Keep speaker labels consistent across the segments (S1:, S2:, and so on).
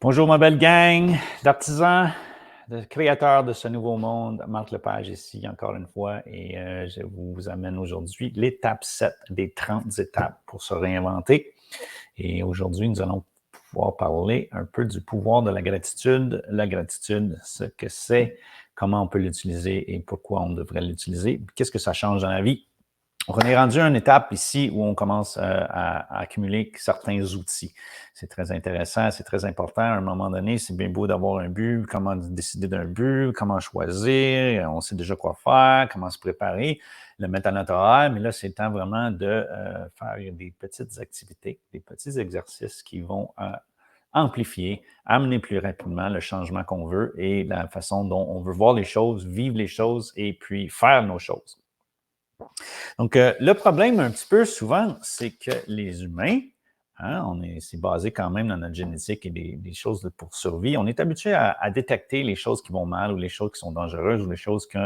S1: Bonjour ma belle gang d'artisans, de créateurs de ce nouveau monde. Marc Lepage ici encore une fois et je vous amène aujourd'hui l'étape 7 des 30 étapes pour se réinventer. Et aujourd'hui, nous allons pouvoir parler un peu du pouvoir de la gratitude. La gratitude, ce que c'est, comment on peut l'utiliser et pourquoi on devrait l'utiliser. Qu'est-ce que ça change dans la vie? On est rendu à une étape ici où on commence à accumuler certains outils. C'est très intéressant, c'est très important. À un moment donné, c'est bien beau d'avoir un but, comment décider d'un but, comment choisir, on sait déjà quoi faire, comment se préparer, le mettre à notre horaire, mais là, c'est le temps vraiment de faire des petites activités, des petits exercices qui vont amplifier, amener plus rapidement le changement qu'on veut et la façon dont on veut voir les choses, vivre les choses et puis faire nos choses. Donc, le problème un petit peu souvent, c'est que les humains, c'est basé quand même dans notre génétique et des choses pour survie. On est habitué à détecter les choses qui vont mal ou les choses qui sont dangereuses ou les choses que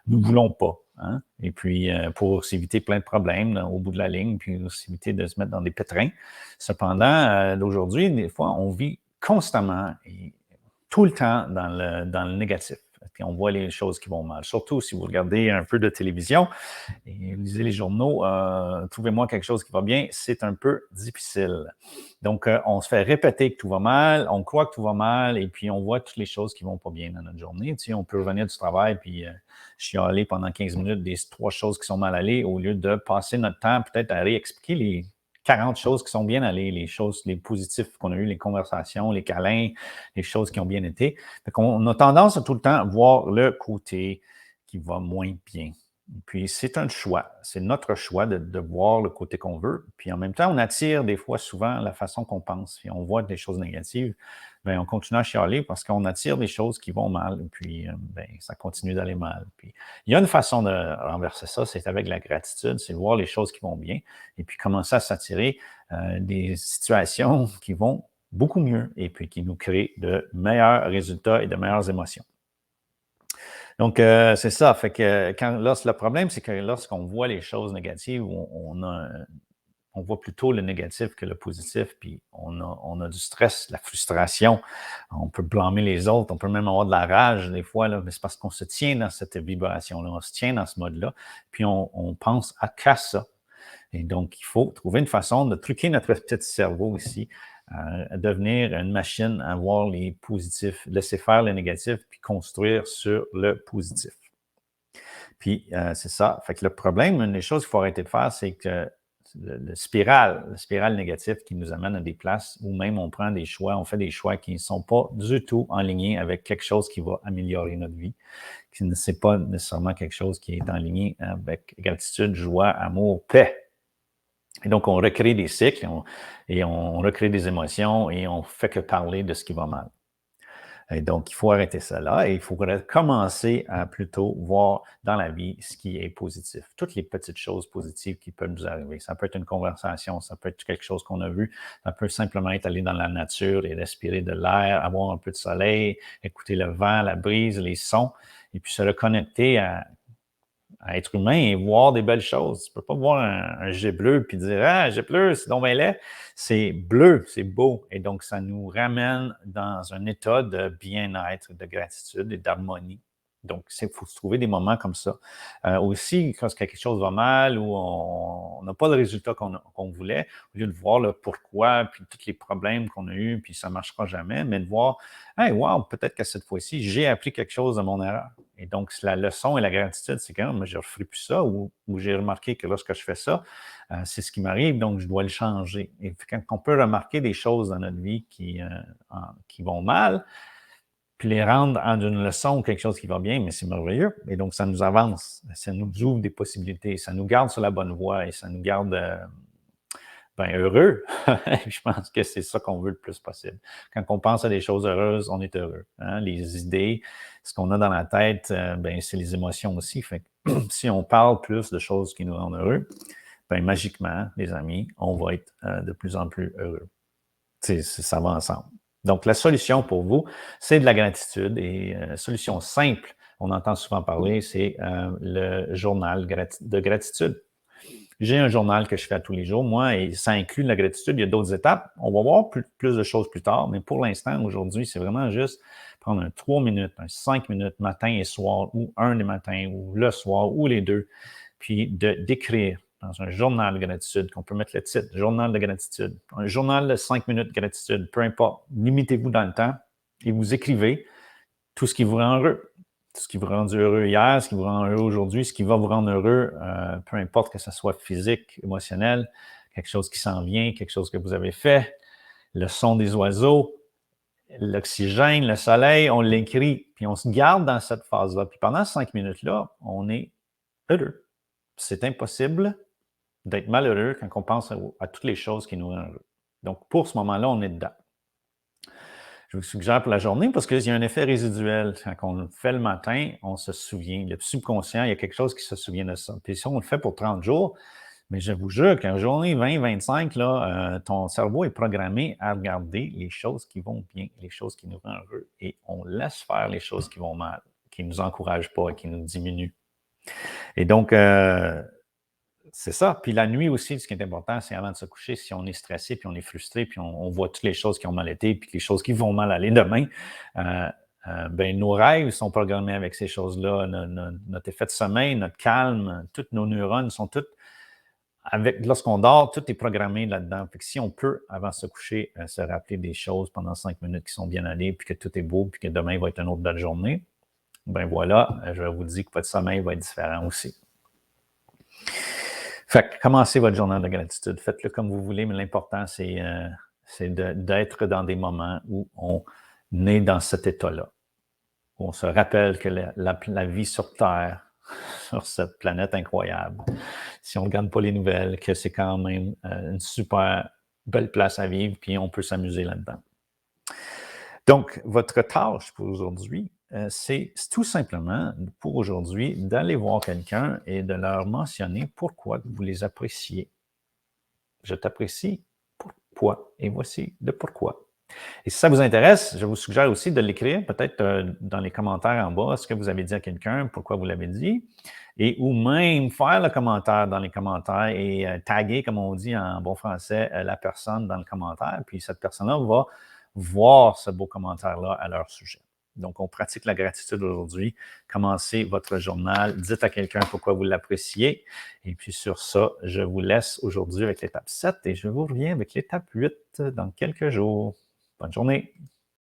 S1: nous ne voulons pas. Hein? Et puis, pour s'éviter plein de problèmes au bout de la ligne, puis s'éviter de se mettre dans des pétrins. Cependant, d'aujourd'hui, des fois, on vit constamment et tout le temps dans le négatif. Puis on voit les choses qui vont mal. Surtout si vous regardez un peu de télévision et lisez les journaux, trouvez-moi quelque chose qui va bien, c'est un peu difficile. Donc, on se fait répéter que tout va mal, on croit que tout va mal, et puis on voit toutes les choses qui vont pas bien dans notre journée. Tu sais, on peut revenir du travail, puis chialer pendant 15 minutes des 3 choses qui sont mal allées, au lieu de passer notre temps peut-être à réexpliquer les 40 choses qui sont bien allées, les choses, les positifs qu'on a eues, les conversations, les câlins, les choses qui ont bien été. Fait qu'on a tendance à tout le temps voir le côté qui va moins bien. Puis c'est un choix, c'est notre choix de voir le côté qu'on veut. Puis en même temps, on attire des fois souvent la façon qu'on pense. Si on voit des choses négatives, bien, on continue à chialer parce qu'on attire des choses qui vont mal. Puis bien, ça continue d'aller mal. Puis il y a une façon de renverser ça, c'est avec la gratitude, c'est de voir les choses qui vont bien et puis commencer à s'attirer des situations qui vont beaucoup mieux et puis qui nous créent de meilleurs résultats et de meilleures émotions. Donc, c'est ça. Fait que le problème, c'est que lorsqu'on voit les choses négatives, on voit plutôt le négatif que le positif, puis on a du stress, de la frustration, on peut blâmer les autres, on peut même avoir de la rage des fois, là, mais c'est parce qu'on se tient dans cette vibration-là, on se tient dans ce mode-là, puis on pense qu'à ça. Et donc, il faut trouver une façon de truquer notre petit cerveau ici, à devenir une machine à voir les positifs, laisser faire les négatifs, puis construire sur le positif. Puis, c'est ça. Fait que le problème, une des choses qu'il faut arrêter de faire, c'est que le spirale négative qui nous amène à des places où même on prend des choix, on fait des choix qui ne sont pas du tout en ligne avec quelque chose qui va améliorer notre vie, qui ne c'est pas nécessairement quelque chose qui est en ligne avec gratitude, joie, amour, paix. Et donc, on recrée des cycles et on recrée des émotions et on fait que parler de ce qui va mal. Et donc, il faut arrêter ça là et il faut commencer à plutôt voir dans la vie ce qui est positif. Toutes les petites choses positives qui peuvent nous arriver. Ça peut être une conversation, ça peut être quelque chose qu'on a vu, ça peut simplement être aller dans la nature et respirer de l'air, avoir un peu de soleil, écouter le vent, la brise, les sons et puis se reconnecter à être humain et voir des belles choses. Tu ne peux pas voir un jet bleu puis dire ah, jet bleu, c'est donc bien laid. C'est bleu, c'est beau. Et donc, ça nous ramène dans un état de bien-être, de gratitude et d'harmonie. Donc, il faut se trouver des moments comme ça. Aussi, quand quelque chose va mal ou on n'a pas le résultat qu'on voulait, au lieu de voir le pourquoi, puis tous les problèmes qu'on a eus, puis ça ne marchera jamais, mais de voir, hey, wow, peut-être que cette fois-ci, j'ai appris quelque chose de mon erreur. Et donc, la leçon et la gratitude, c'est quand je ne referai plus ça ou j'ai remarqué que lorsque je fais ça, c'est ce qui m'arrive, donc je dois le changer. Et quand on peut remarquer des choses dans notre vie qui vont mal, puis les rendre en une leçon ou quelque chose qui va bien, mais c'est merveilleux. Et donc, ça nous avance, ça nous ouvre des possibilités, ça nous garde sur la bonne voie et ça nous garde heureux. Je pense que c'est ça qu'on veut le plus possible. Quand on pense à des choses heureuses, on est heureux. Hein? Les idées, ce qu'on a dans la tête, c'est les émotions aussi. Fait que, si on parle plus de choses qui nous rendent heureux, magiquement, les amis, on va être de plus en plus heureux. Ça va ensemble. Donc, la solution pour vous, c'est de la gratitude. Et solution simple, on entend souvent parler, c'est le journal de gratitude. J'ai un journal que je fais à tous les jours, moi, et ça inclut la gratitude. Il y a d'autres étapes. On va voir plus de choses plus tard, mais pour l'instant, aujourd'hui, c'est vraiment juste prendre un 3 minutes, un 5 minutes, matin et soir, ou un des matins, ou le soir, ou les deux, puis d'écrire dans un journal de gratitude, qu'on peut mettre le titre, journal de gratitude, un journal de 5 minutes de gratitude, peu importe, limitez-vous dans le temps, et vous écrivez tout ce qui vous rend heureux. Tout ce qui vous rend heureux hier, ce qui vous rend heureux aujourd'hui, ce qui va vous rendre heureux, peu importe que ce soit physique, émotionnel, quelque chose qui s'en vient, quelque chose que vous avez fait, le son des oiseaux, l'oxygène, le soleil, on l'écrit, puis on se garde dans cette phase-là. Puis pendant 5 minutes-là, on est heureux. C'est impossible d'être malheureux quand on pense à toutes les choses qui nous rendent heureux. Donc, pour ce moment-là, on est dedans. Je vous suggère pour la journée parce qu'il y a un effet résiduel. Quand on le fait le matin, on se souvient. Le subconscient, il y a quelque chose qui se souvient de ça. Puis si on le fait pour 30 jours, mais je vous jure qu'en journée 20-25, ton cerveau est programmé à regarder les choses qui vont bien, les choses qui nous rendent heureux. Et on laisse faire les choses qui vont mal, qui ne nous encouragent pas et qui nous diminuent. Et donc, c'est ça. Puis la nuit aussi, ce qui est important, c'est avant de se coucher, si on est stressé, puis on est frustré, puis on voit toutes les choses qui ont mal été, puis les choses qui vont mal aller demain, nos rêves sont programmés avec ces choses-là. Notre effet de sommeil, notre calme, toutes nos neurones sont toutes lorsqu'on dort, tout est programmé là-dedans. Fait que si on peut, avant de se coucher, se rappeler des choses pendant 5 minutes qui sont bien allées, puis que tout est beau, puis que demain va être une autre belle journée, ben voilà, je vous dis que votre sommeil va être différent aussi. Fait que commencez votre journée de gratitude. Faites-le comme vous voulez, mais l'important, c'est d'être dans des moments où on est dans cet état-là. Où on se rappelle que la vie sur Terre, sur cette planète incroyable, si on ne regarde pas les nouvelles, que c'est quand même une super belle place à vivre, puis on peut s'amuser là-dedans. Donc, votre tâche pour aujourd'hui, c'est tout simplement pour aujourd'hui d'aller voir quelqu'un et de leur mentionner pourquoi vous les appréciez. Je t'apprécie, pourquoi? Et voici le pourquoi. Et si ça vous intéresse, je vous suggère aussi de l'écrire peut-être dans les commentaires en bas, ce que vous avez dit à quelqu'un, pourquoi vous l'avez dit, et ou même faire le commentaire dans les commentaires et taguer, comme on dit en bon français, la personne dans le commentaire, puis cette personne-là va voir ce beau commentaire-là à leur sujet. Donc, on pratique la gratitude aujourd'hui. Commencez votre journal. Dites à quelqu'un pourquoi vous l'appréciez. Et puis, sur ça, je vous laisse aujourd'hui avec l'étape 7 et je vous reviens avec l'étape 8 dans quelques jours. Bonne journée!